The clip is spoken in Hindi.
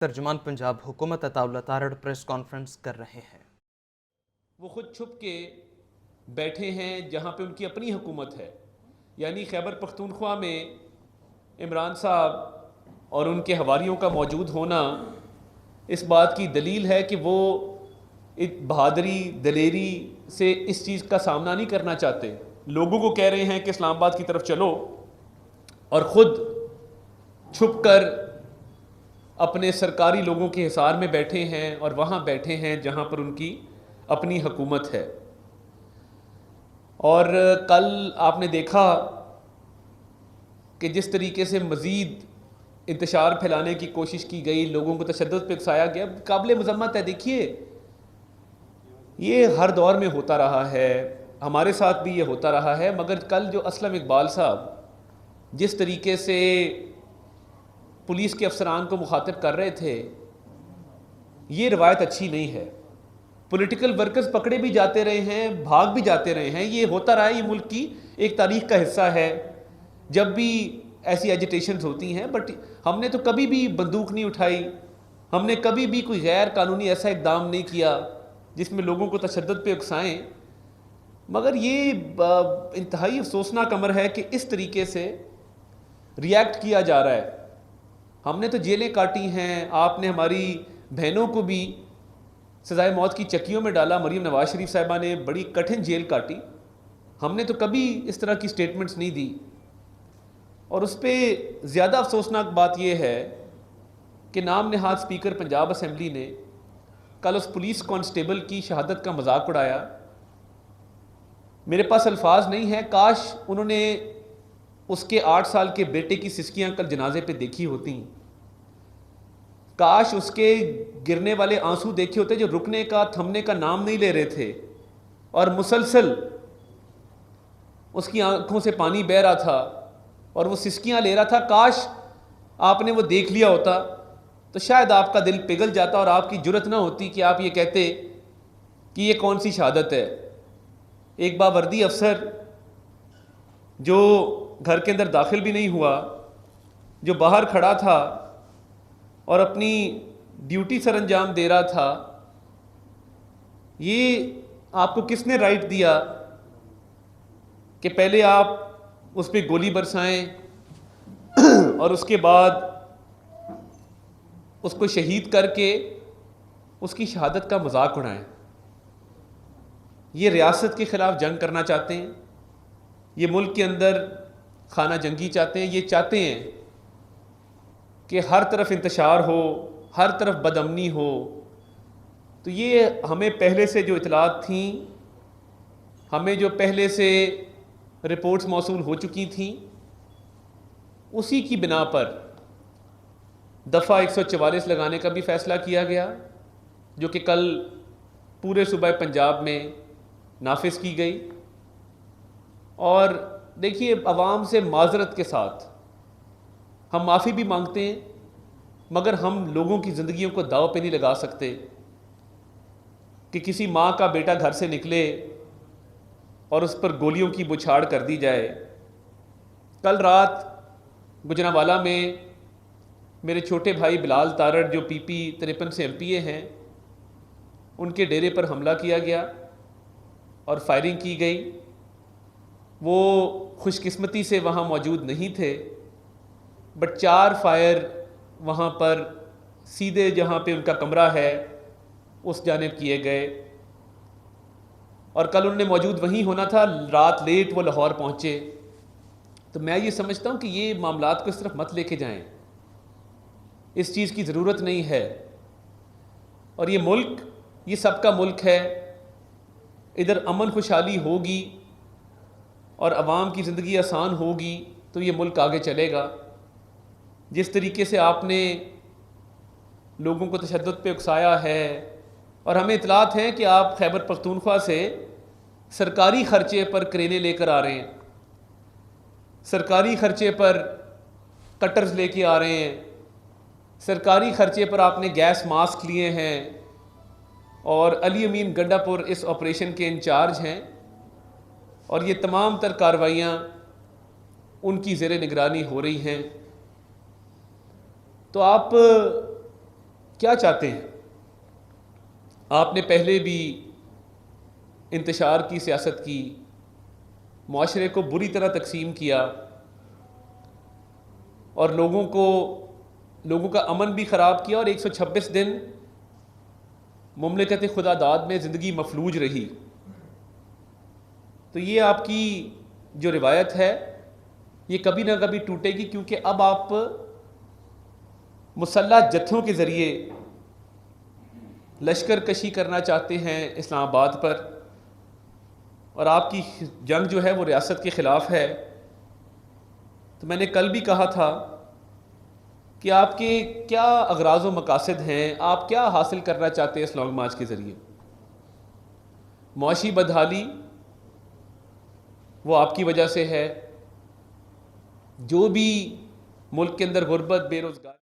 तर्जुमान पंजाब हुकूमत अताउल्लाह तारड़ प्रेस कॉन्फ्रेंस कर रहे हैं। वो खुद छुप के बैठे हैं जहाँ पे उनकी अपनी हुकूमत है। यानी खैबर पख्तूनख्वा में इमरान साहब और उनके हवारियों का मौजूद होना इस बात की दलील है कि वो बहादरी दलेरी से इस चीज़ का सामना नहीं करना चाहते। लोगों को कह रहे हैं कि इस्लामाबाद की तरफ चलो, और ख़ुद छुप कर अपने सरकारी लोगों के हिसार में बैठे हैं और वहाँ बैठे हैं जहाँ पर उनकी अपनी हुकूमत है। और कल आपने देखा कि जिस तरीके से मज़ीद इंतशार फैलाने की कोशिश की गई, लोगों को तशद्दुद पे उकसाया गया, काबिल मज़म्मत है। देखिए, ये हर दौर में होता रहा है, हमारे साथ भी ये होता रहा है। मगर कल जो असलम इकबाल साहब जिस तरीके से पुलिस के अफसरान को मुखातिब कर रहे थे, ये रवायत अच्छी नहीं है। पॉलिटिकल वर्कर्स पकड़े भी जाते रहे हैं, भाग भी जाते रहे हैं, ये होता रहा है। ये मुल्क की एक तारीख का हिस्सा है जब भी ऐसी एजिटेशंस होती हैं। बट हमने तो कभी भी बंदूक नहीं उठाई, हमने कभी भी कोई गैर कानूनी ऐसा इकदाम नहीं किया जिसमें लोगों को तशद्दुद पे उकसाएं। मगर ये इंतहाई अफसोसनाक अमर है कि इस तरीके से रिएक्ट किया जा रहा है। हमने तो जेलें काटी हैं, आपने हमारी बहनों को भी सजाए मौत की चक्कियों में डाला। मरीम नवाज शरीफ साहिबा ने बड़ी कठिन जेल काटी, हमने तो कभी इस तरह की स्टेटमेंट्स नहीं दी। और उस पर ज़्यादा अफसोसनाक बात यह है कि नाम नहाद स्पीकर पंजाब असम्बली ने कल उस पुलिस कांस्टेबल की शहादत का मजाक उड़ाया। मेरे पास अल्फाज नहीं है, काश उन्होंने उसके 8 साल के बेटे की सिसकियां कल जनाजे पे देखी होती, काश उसके गिरने वाले आंसू देखे होते जो रुकने का थमने का नाम नहीं ले रहे थे, और मुसलसल उसकी आंखों से पानी बह रहा था और वो सिसकियां ले रहा था। काश आपने वो देख लिया होता तो शायद आपका दिल पिघल जाता और आपकी जुर्रत ना होती कि आप ये कहते कि ये कौन सी शहादत है। एक बावर्दी अफसर जो घर के अंदर दाखिल भी नहीं हुआ, जो बाहर खड़ा था और अपनी ड्यूटी सर अंजाम दे रहा था, ये आपको किसने राइट दिया कि पहले आप उस पर गोली बरसाएं और उसके बाद उसको शहीद करके उसकी शहादत का मजाक उड़ाएं? ये रियासत के ख़िलाफ़ जंग करना चाहते हैं, ये मुल्क के अंदर खाना जंगी चाहते हैं। ये चाहते हैं कि हर तरफ इंतशार हो, हर तरफ बदअमनी हो। तो ये हमें पहले से जो इतलात थी, हमें जो पहले से रिपोर्ट्स मौसूल हो चुकी थी, उसी की बिना पर दफ़ा 144 लगाने का भी फ़ैसला किया गया, जो कि कल पूरे सूबा पंजाब में नाफिज की गई। और देखिए, अवाम से माजरत के साथ हम माफ़ी भी मांगते हैं, मगर हम लोगों की ज़िंदगियों को दाव पे नहीं लगा सकते कि किसी माँ का बेटा घर से निकले और उस पर गोलियों की बौछार कर दी जाए। कल रात गुजरांवाला में मेरे छोटे भाई बिलाल तारड़, जो PP 53 से MPA हैं, उनके डेरे पर हमला किया गया और फायरिंग की गई। वो खुशकिस्मती से वहाँ मौजूद नहीं थे, बट 4 फायर वहाँ पर सीधे जहाँ पे उनका कमरा है उस जानिब किए गए। और कल उन्होंने मौजूद वहीं होना था, रात लेट वो लाहौर पहुँचे। तो मैं ये समझता हूँ कि ये मामलात को इस तरफ मत लेके जाएं, इस चीज़ की ज़रूरत नहीं है। और ये मुल्क, ये सबका मुल्क है, इधर अमन खुशहाली होगी और अवाम की ज़िंदगी आसान होगी तो ये मुल्क आगे चलेगा। जिस तरीके से आपने लोगों को तशद्दुद पे उकसाया है, और हमें इतलात हैं कि आप खैबर पख्तूनख्वा से सरकारी ख़र्चे पर क्रेनें लेकर आ रहे हैं, सरकारी ख़र्चे पर कटर्स लेके आ रहे हैं, सरकारी ख़र्चे पर आपने गैस मास्क लिए हैं, और अली अमीन गंडापुर इस ऑपरेशन के इंचार्ज हैं, और ये तमाम तर कार्रवाइयाँ उनकी ज़ेर निगरानी हो रही हैं। तो आप क्या चाहते हैं? आपने पहले भी इंतशार की सियासत की, माशरे को बुरी तरह तकसीम किया और लोगों का अमन भी ख़राब किया और 126 दिन मुमलिकत खुदादाद में ज़िंदगी मफलूज रही। तो ये आपकी जो रिवायत है ये कभी ना कभी टूटेगी, क्योंकि अब आप मुसल्लह जत्थों के ज़रिए लश्कर कशी करना चाहते हैं इस्लामाबाद पर, और आपकी जंग जो है वो रियासत के ख़िलाफ़ है। तो मैंने कल भी कहा था कि आपके क्या अगराज़ व मकासद हैं, आप क्या हासिल करना चाहते हैं इस लॉन्ग मार्च के ज़रिए। मुआशी बदहाली वो आपकी वजह से है, जो भी मुल्क के अंदर गुर्बत, बेरोज़गार